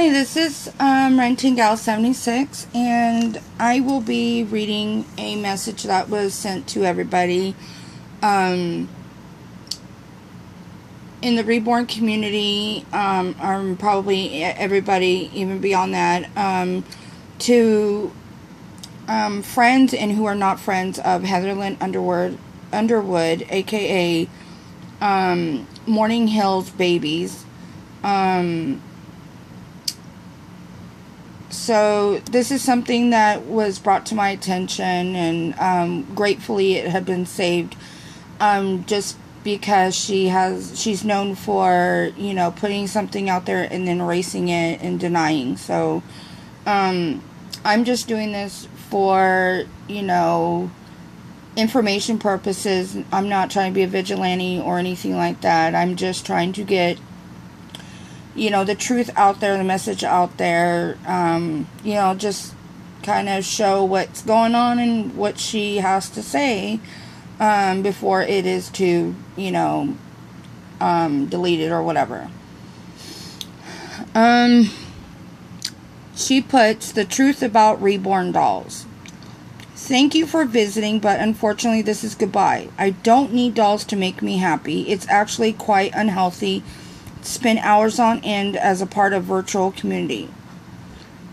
Hi, this is Renting Gal 76, and I will be reading a message that was sent to everybody in the reborn community, or probably everybody even beyond that, to friends and who are not friends of Heatherlyn Underwood, aka Morning Hills Babies. So this is something that was brought to my attention, and gratefully it had been saved, just because she's known for, putting something out there and then erasing it and denying. So I'm just doing this for, information purposes. I'm not trying to be a vigilante or anything like that. I'm just trying to get the truth out there, the message out there, just kind of show what's going on and what she has to say, before it is to, delete it or whatever. She puts the truth about reborn dolls. Thank you for visiting, but unfortunately this is goodbye. I don't need dolls to make me happy. It's actually quite unhealthy. Spend hours on end as a part of virtual community.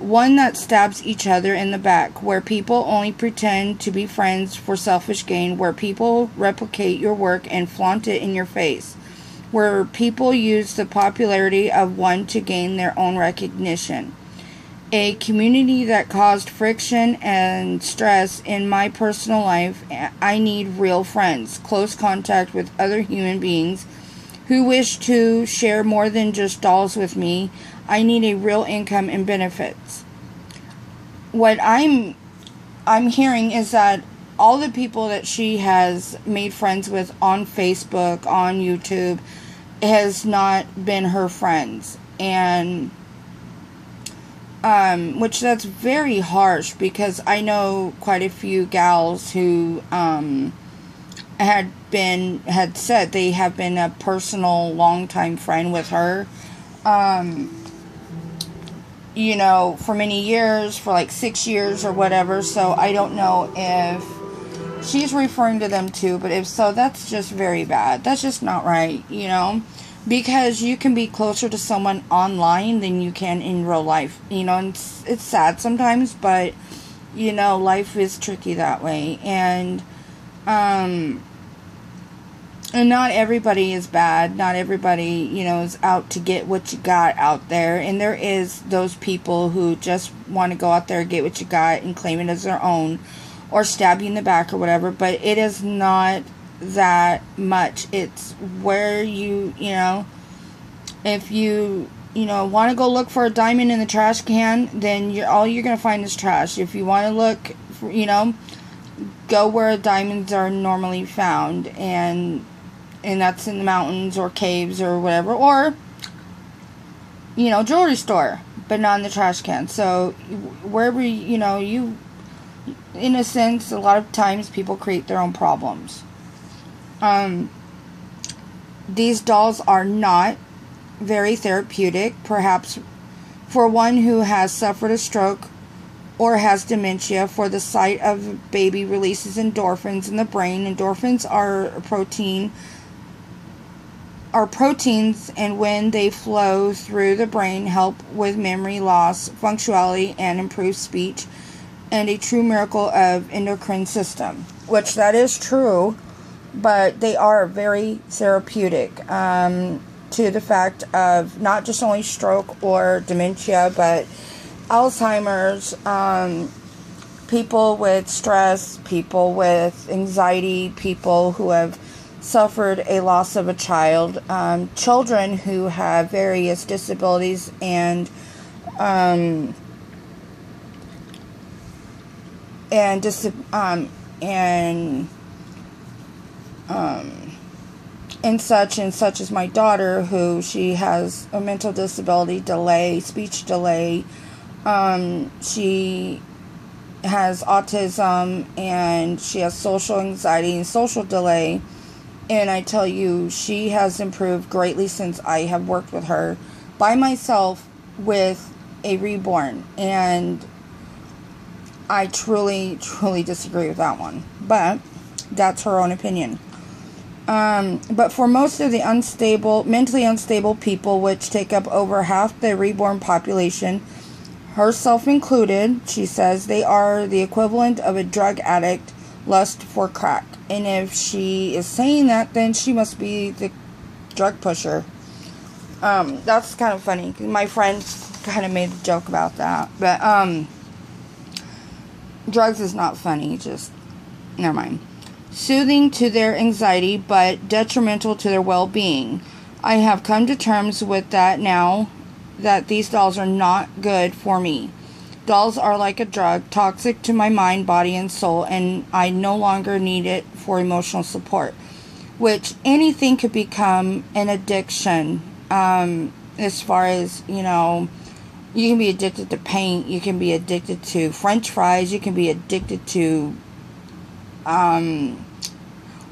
One that stabs each other in the back, where people only pretend to be friends for selfish gain, where people replicate your work and flaunt it in your face, where people use the popularity of one to gain their own recognition. A community that caused friction and stress in my personal life. I need real friends, close contact with other human beings who wish to share more than just dolls with me. I need a real income and benefits. What I'm hearing is that all the people that she has made friends with on Facebook, on YouTube, has not been her friends. And which that's very harsh, because I know quite a few gals who had said they have been a personal longtime friend with her, for many years, for like 6 years or whatever. So I don't know if she's referring to them too, but if so, that's just very bad. That's just not right, because you can be closer to someone online than you can in real life, and it's sad sometimes, but life is tricky that way. And not everybody is bad. Not everybody, is out to get what you got out there. And there is those people who just want to go out there, get what you got, and claim it as their own, or stab you in the back or whatever. But it is not that much. It's where if you, want to go look for a diamond in the trash can, then all you're going to find is trash. If you want to look for, go where diamonds are normally found, and that's in the mountains or caves or whatever, or jewelry store, but not in the trash can. So wherever you in a sense, a lot of times people create their own problems. These dolls are not very therapeutic, perhaps for one who has suffered a stroke or has dementia. For the sight of a baby releases endorphins in the brain. Endorphins are proteins, and when they flow through the brain, help with memory loss, functionality, and improve speech, and a true miracle of endocrine system. Which that is true, but they are very therapeutic, to the fact of not just only stroke or dementia, but Alzheimer's, people with stress, people with anxiety, people who have suffered a loss of a child, children who have various disabilities, and such as my daughter, who she has a mental disability delay, speech delay. She has autism, and she has social anxiety and social delay. And I tell you, she has improved greatly since I have worked with her by myself with a reborn. And I truly, truly disagree with that one. But that's her own opinion. But for most of the mentally unstable people, which take up over half the reborn population, herself included, she says they are the equivalent of a drug addict lust for crack. And if she is saying that, then she must be the drug pusher. That's kind of funny. My friend kind of made a joke about that. But, drugs is not funny. Just, never mind. Soothing to their anxiety, but detrimental to their well-being. I have come to terms with that now that these dolls are not good for me. Dolls are like a drug, toxic to my mind, body, and soul, and I no longer need it for emotional support. Which anything could become an addiction. As far as, you know, you can be addicted to paint, you can be addicted to French fries, you can be addicted to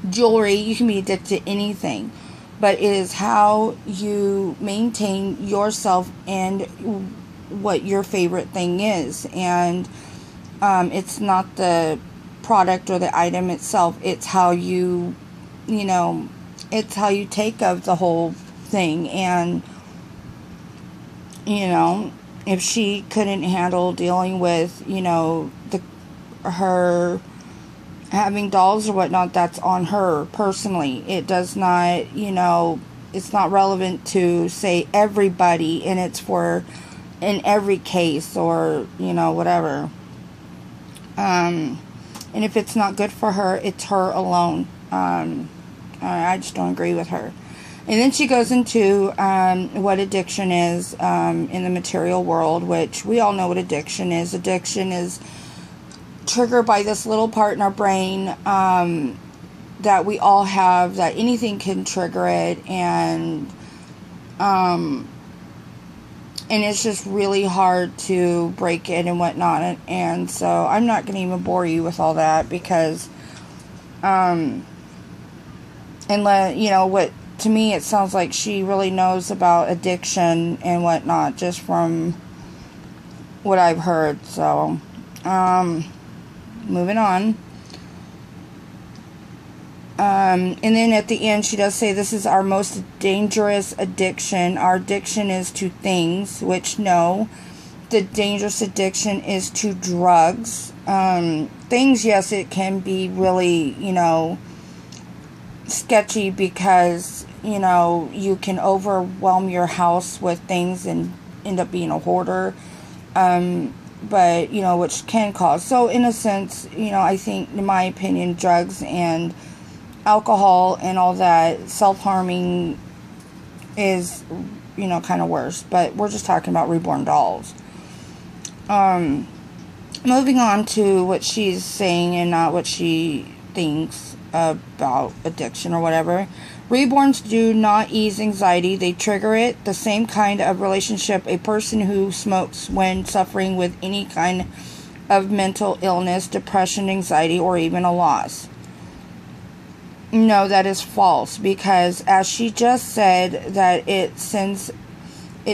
jewelry, you can be addicted to anything. But it is how you maintain yourself and what your favorite thing is. And it's not the product or the item itself, it's how you, it's how you take of the whole thing. And, if she couldn't handle dealing with, her having dolls or whatnot, that's on her personally. It does not, it's not relevant to say everybody, and it's for in every case, or whatever. And if it's not good for her, it's her alone. I just don't agree with her. And then she goes into what addiction is in the material world, which we all know what addiction is. Addiction is triggered by this little part in our brain that we all have, that anything can trigger it, and it's just really hard to break it and whatnot. And so I'm not going to even bore you with all that, because what to me it sounds like she really knows about addiction and whatnot, just from what I've heard. So moving on. And then at the end, she does say this is our most dangerous addiction. Our addiction is to things, which no. The dangerous addiction is to drugs. Things, yes, it can be really, sketchy, because, you can overwhelm your house with things and end up being a hoarder. But, which can cause. So, in a sense, I think, in my opinion, drugs and alcohol and all that, self-harming is, kind of worse. But we're just talking about reborn dolls. Moving on to what she's saying and not what she thinks about addiction or whatever. Reborns do not ease anxiety, they trigger it. The same kind of relationship a person who smokes when suffering with any kind of mental illness, depression, anxiety, or even a loss. No, that is false, because as she just said, that it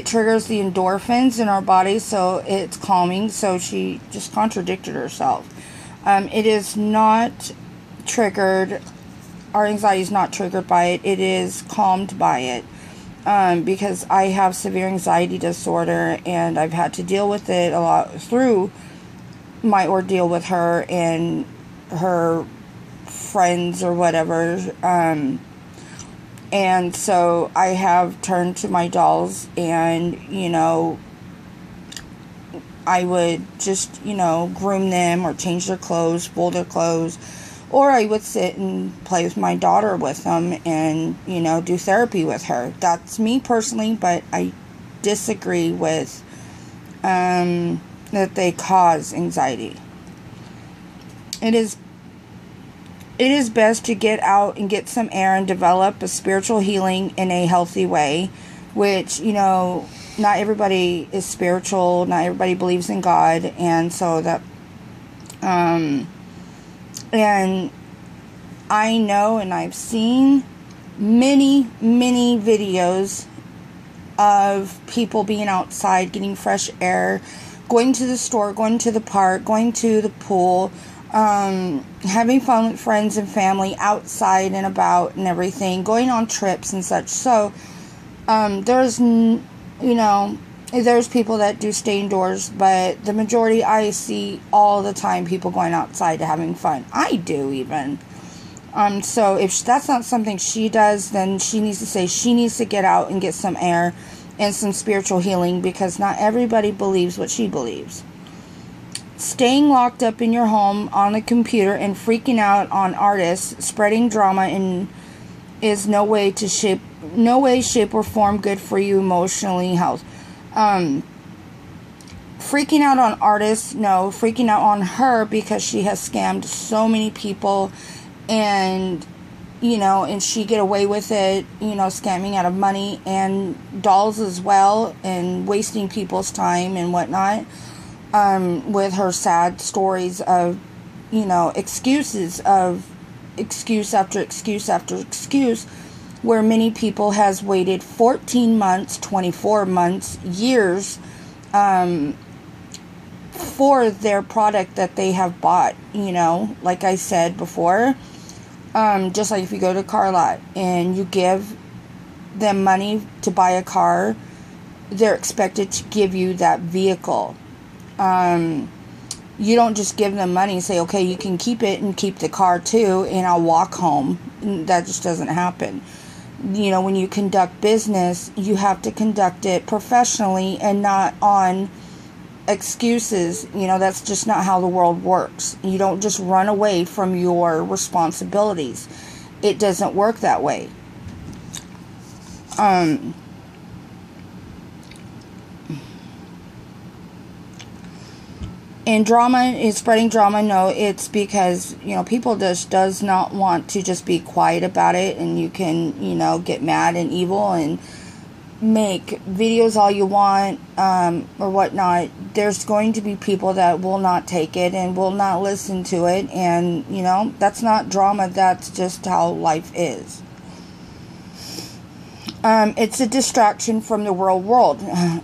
triggers the endorphins in our body, so it's calming. So she just contradicted herself. It is not triggered. Our anxiety is not triggered by it. It is calmed by it. Because I have severe anxiety disorder, and I've had to deal with it a lot through my ordeal with her and her friends or whatever. And so I have turned to my dolls, and, I would just, groom them or change their clothes, fold their clothes. Or I would sit and play with my daughter with them and, do therapy with her. That's me personally, but I disagree with that they cause anxiety. It is best to get out and get some air and develop a spiritual healing in a healthy way, which, not everybody is spiritual, not everybody believes in God, and so that, and I know, and I've seen many, many videos of people being outside, getting fresh air, going to the store, going to the park, going to the pool, having fun with friends and family outside and about and everything, going on trips and such. So there's people that do stay indoors, but the majority I see all the time people going outside having fun. I do even. So if that's not something she does, then she needs to say she needs to get out and get some air and some spiritual healing, because not everybody believes what she believes. Staying locked up in your home on the computer and freaking out on artists, spreading drama is no way, shape, or form good for you emotionally health. Freaking out on artists, no. Freaking out on her because she has scammed so many people, and she get away with it, scamming out of money and dolls as well, and wasting people's time and whatnot, with her sad stories of, excuses of excuse after excuse after excuse, where many people has waited 14 months, 24 months, years, for their product that they have bought, like I said before. Just like if you go to a car lot and you give them money to buy a car, they're expected to give you that vehicle. You don't just give them money and say, okay, you can keep it and keep the car too, and I'll walk home. That just doesn't happen. When you conduct business, you have to conduct it professionally and not on excuses. That's just not how the world works. You don't just run away from your responsibilities. It doesn't work that way. And drama is spreading drama. No, it's because, people just does not want to just be quiet about it, and you can, get mad and evil and make videos all you want, or whatnot. There's going to be people that will not take it and will not listen to it, and, that's not drama, that's just how life is. It's a distraction from the real world.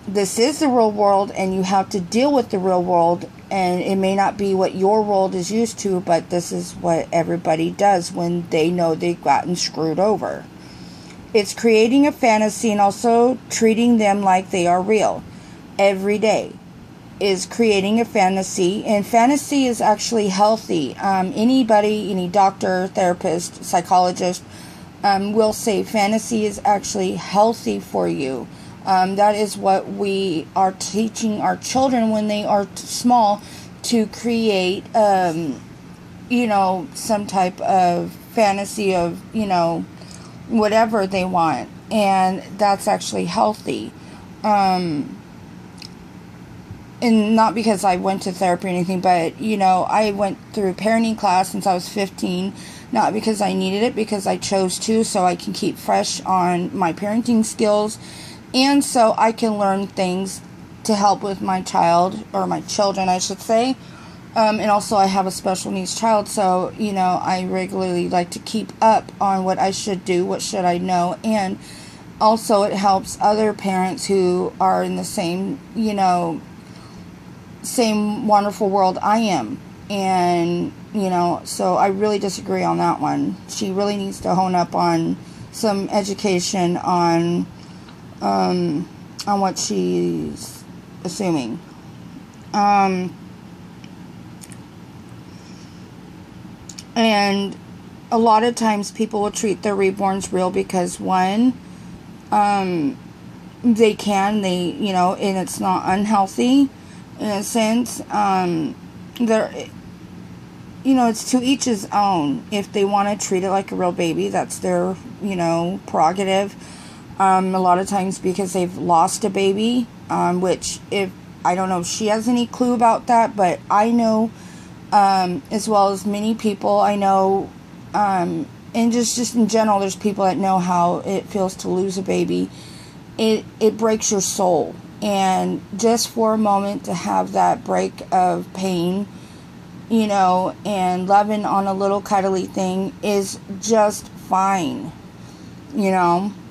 This is the real world, and you have to deal with the real world, and it may not be what your world is used to, but this is what everybody does when they know they've gotten screwed over. It's creating a fantasy and also treating them like they are real. Every day is creating a fantasy, and fantasy is actually healthy. Anybody, any doctor, therapist, psychologist, will say fantasy is actually healthy for you. That is what we are teaching our children when they are small, to create, some type of fantasy of, whatever they want. And that's actually healthy. And not because I went to therapy or anything, but, I went through parenting class since I was 15. Not because I needed it, because I chose to, so I can keep fresh on my parenting skills. And so I can learn things to help with my child, or my children, I should say. And also I have a special needs child, so, I regularly like to keep up on what I should do, what should I know. And also it helps other parents who are in the same, same wonderful world I am. And, so I really disagree on that one. She really needs to hone up on some education on what she's assuming. And a lot of times people will treat their reborns real because, one, they can, and it's not unhealthy in a sense. It's to each his own. If they want to treat it like a real baby, that's their, prerogative. A lot of times because they've lost a baby, which, if I don't know if she has any clue about that, but I know, as well as many people I know, and just in general, there's people that know how it feels to lose a baby. It breaks your soul, and just for a moment to have that break of pain, and loving on a little cuddly thing is just fine,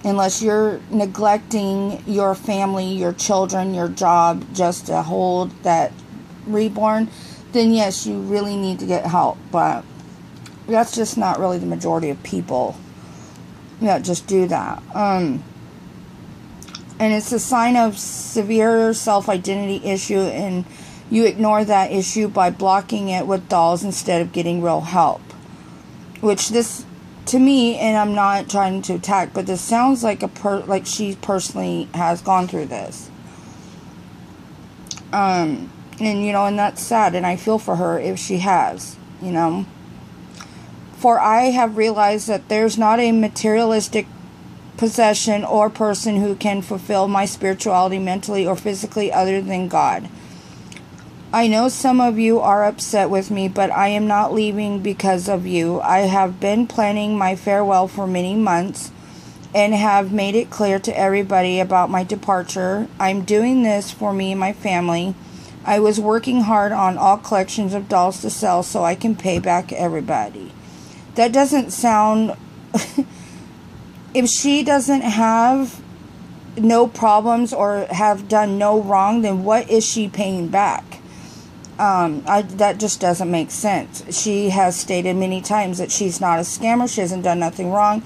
unless you're neglecting your family, your children, your job, just to hold that reborn, then yes, you really need to get help. But that's just not really the majority of people that just do that. And it's a sign of severe self-identity issue, and you ignore that issue by blocking it with dolls instead of getting real help. Which this, to me, and I'm not trying to attack, but this sounds like like she personally has gone through this. And and that's sad, and I feel for her if she has, For I have realized that there's not a materialistic possession or person who can fulfill my spirituality mentally or physically other than God. I know some of you are upset with me, but I am not leaving because of you. I have been planning my farewell for many months and have made it clear to everybody about my departure. I'm doing this for me and my family. I was working hard on all collections of dolls to sell so I can pay back everybody. That doesn't sound... If she doesn't have no problems or have done no wrong, then what is she paying back? That just doesn't make sense. She has stated many times that she's not a scammer. She hasn't done nothing wrong,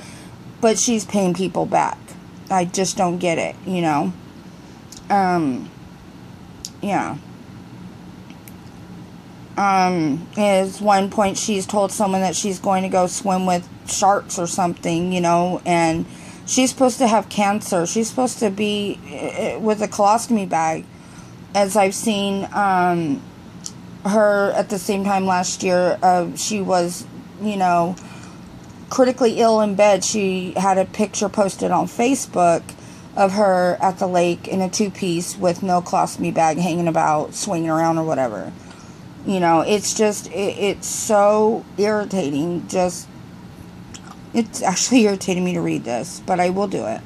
but she's paying people back. I just don't get it, Yeah. Is one point she's told someone that she's going to go swim with sharks or something, and she's supposed to have cancer. She's supposed to be with a colostomy bag, as I've seen her at the same time last year. She was, critically ill in bed. She had a picture posted on Facebook of her at the lake in a two-piece with no colostomy bag hanging about, swinging around or whatever. It's just, it's so irritating. It's actually irritating me to read this, but I will do it.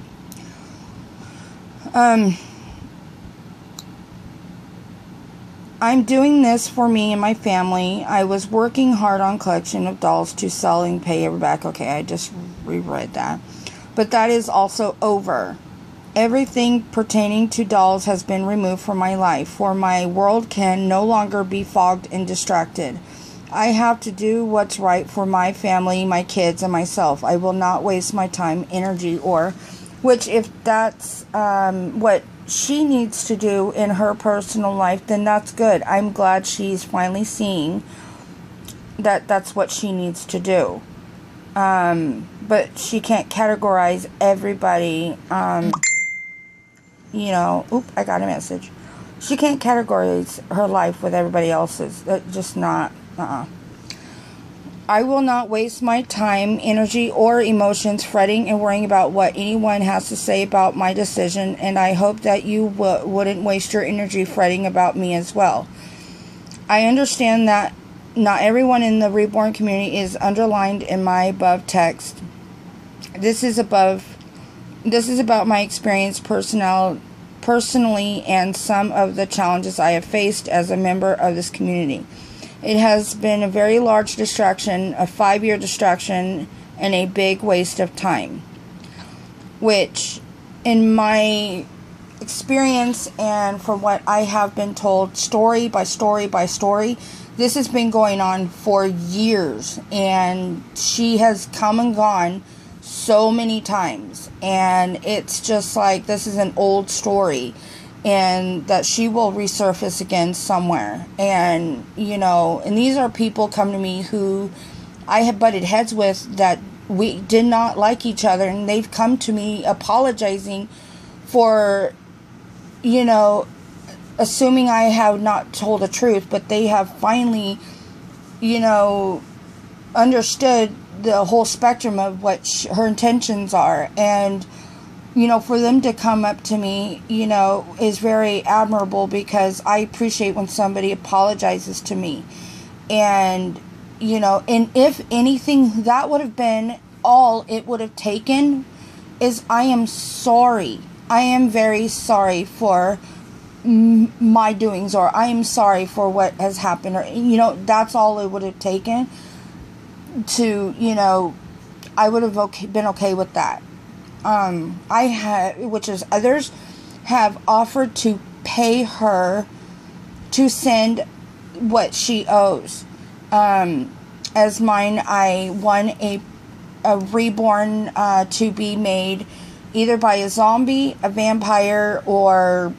I'm doing this for me and my family. I was working hard on collection of dolls to sell and pay her back. Okay, I just reread that. But that is also over. Everything pertaining to dolls has been removed from my life, for my world can no longer be fogged and distracted. I have to do what's right for my family, my kids, and myself. I will not waste my time, energy, which if that's what she needs to do in her personal life, then that's good. I'm glad she's finally seeing that that's what she needs to do. But she can't categorize everybody, Oop, I got a message. She can't categorize her life with everybody else's. That's just not, I will not waste my time, energy, or emotions fretting and worrying about what anyone has to say about my decision, and I hope that you wouldn't waste your energy fretting about me as well. I understand that not everyone in the reborn community is underlined in my above text. This is about my experience personally and some of the challenges I have faced as a member of this community. It has been a very large distraction, a 5-year distraction, and a big waste of time. Which, in my experience and from what I have been told, story by story by story, this has been going on for years. And she has come and gone so many times, and it's just like this is an old story, and that she will resurface again somewhere. And and these are people come to me who I have butted heads with, that we did not like each other, and they've come to me apologizing for assuming I have not told the truth, but they have finally understood the whole spectrum of what her intentions are. And for them to come up to me is very admirable, because I appreciate when somebody apologizes to me. And and if anything, that would have been all it would have taken, is I am sorry. I am very sorry for my doings, or I am sorry for what has happened, or that's all it would have taken to I would have been okay with that. which is others, have offered to pay her to send what she owes. As mine, I want a reborn to be made either by a zombie, a vampire, or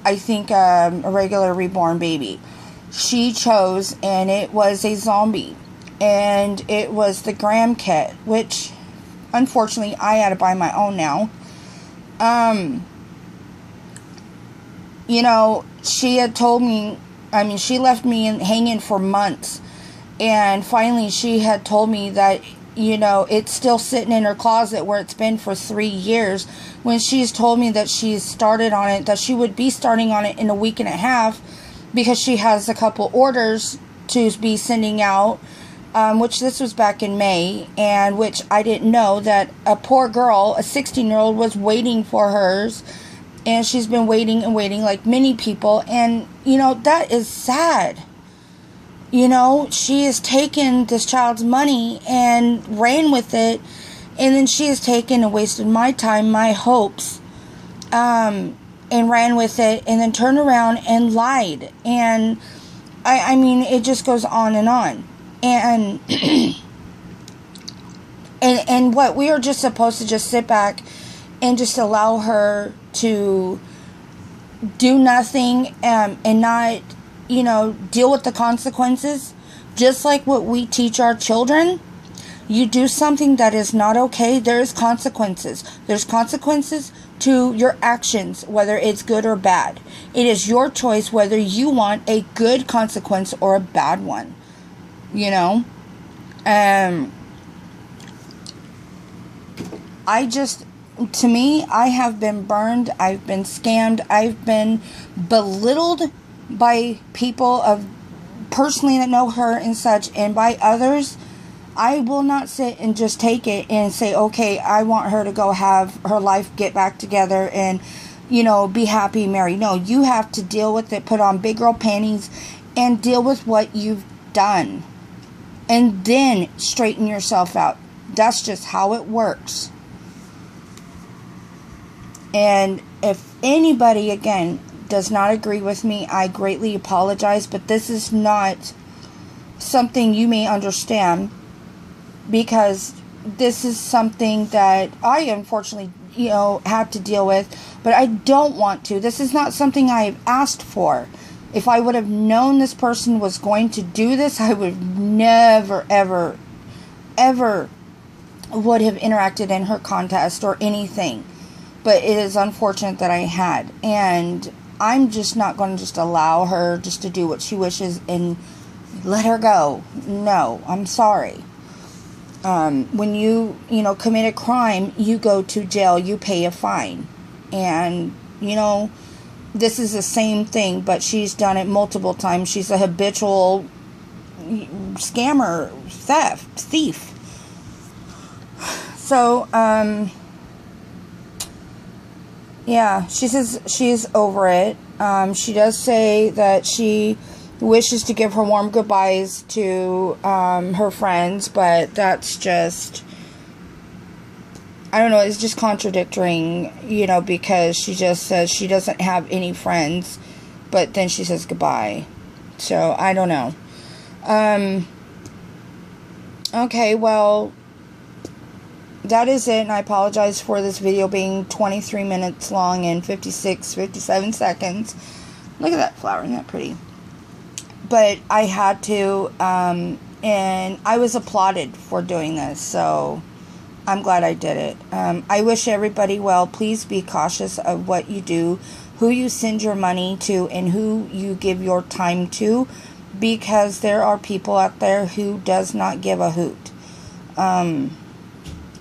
I think a regular reborn baby. She chose, and it was a zombie. And it was the Graham kit, which unfortunately I had to buy my own now. You know, she had told me, I mean, she left me hanging for months. And finally she had told me that, you know, it's still sitting in her closet where it's been for 3 years. When she's told me that she's started on it, that she would be starting on it in a week and a half, because she has a couple orders to be sending out, which this was back in May, and which I didn't know that a poor girl, a 16-year-old, was waiting for hers, and she's been waiting and waiting like many people, and, you know, that is sad. You know, she has taken this child's money and ran with it, and then she has taken and wasted my time, my hopes, and ran with it, and then turned around and lied. And I mean, it just goes on and on. And and what we are just supposed to just sit back and just allow her to do nothing, and not, you know, deal with the consequences, just like what we teach our children. You do something that is not okay, there's consequences. There's consequences to your actions, whether it's good or bad. It is your choice whether you want a good consequence or a bad one. You know? To me, I have been burned, I've been scammed, I've been belittled by people of personally that know her and such, and by others. I will not sit and just take it and say, okay, I want her to go have her life, get back together, and, you know, be happy, married. No, you have to deal with it, put on big girl panties, and deal with what you've done, and then straighten yourself out. That's just how it works. And if anybody, again, does not agree with me, I greatly apologize, but this is not something you may understand, because this is something that I unfortunately, you know, have to deal with, but I don't want to. This is not something I have asked for. If I would have known this person was going to do this, I would never, ever, ever would have interacted in her contest or anything. But it is unfortunate that I had. And I'm just not going to just allow her just to do what she wishes and let her go. No, I'm sorry. When you know, commit a crime, you go to jail, you pay a fine. And, you know, this is the same thing, but she's done it multiple times. She's a habitual scammer, thief. So, yeah, she says she's over it. She does say that she wishes to give her warm goodbyes to her friends, but that's just, I don't know, it's just contradicting, you know, because she just says she doesn't have any friends, but then she says goodbye. So, I don't know. Okay, well, that is it, and I apologize for this video being 23 minutes long and 57 seconds. Look at that flower, isn't that pretty? But I had to, and I was applauded for doing this, so I'm glad I did it. I wish everybody well. Please be cautious of what you do, who you send your money to, and who you give your time to, because there are people out there who does not give a hoot.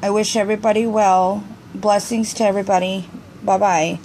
I wish everybody well. Blessings to everybody. Bye-bye.